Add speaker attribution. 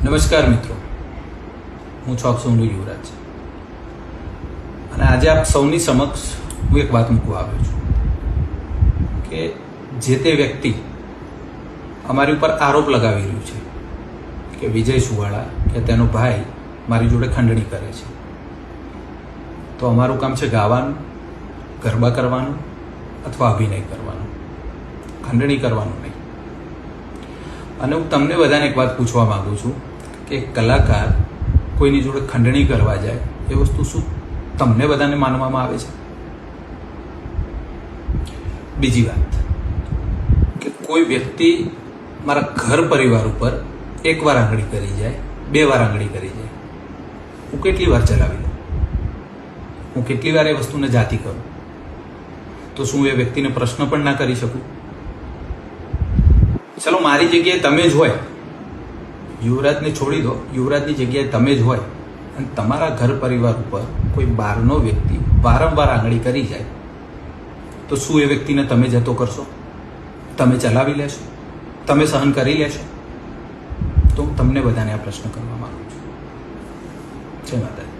Speaker 1: નમસ્કાર મિત્રો, હું છું આપ સૌનો યુવરાજ અને આજે આપ સૌની સમક્ષ હું એક વાત મૂકવા આવ્યો છું કે જે તે વ્યક્તિ અમારી ઉપર આરોપ લગાવી રહ્યું છે કે વિજય સુવાળા કે તેનો ભાઈ મારી જોડે ખંડણી કરે છે, તો અમારું કામ છે ગાવાનું, ગરબા કરવાનું અથવા અભિનય કરવાનું, ખંડણી કરવાનું નહીં. અને હું તમને બધાને એક વાત પૂછવા માંગુ છું કે કલાકાર કોઈની જોડે ખંડણી કરવા જાય એ વસ્તુ શું તમને બધાને માનવામાં આવે છે? બીજી વાત કે કોઈ વ્યક્તિ મારા ઘર પરિવાર ઉપર એકવાર આંગળી કરી જાય, 2 વાર આંગળી કરી જાય, હું કેટલી વાર ચલાવી લઉં? હું કેટલી વાર એ વસ્તુને જાતિ કરું? તો શું એ વ્યક્તિને પ્રશ્ન પણ ના કરી શકું? ચલો મારી જગ્યાએ તમે જ હોય, યુવરાજને છોડી દો, યુવરાજની જગ્યાએ તમે જ હોય અને તમારા ઘર પરિવાર ઉપર કોઈ બહારનો વ્યક્તિ વારંવાર આંગળી કરી જાય, તો શું એ વ્યક્તિને તમે જતો કરશો? તમે ચલાવી લેશો? તમે સહન કરી લેશો? તો હું તમને બધાને આ પ્રશ્ન કરવા માંગુ છું. જય માતાજી.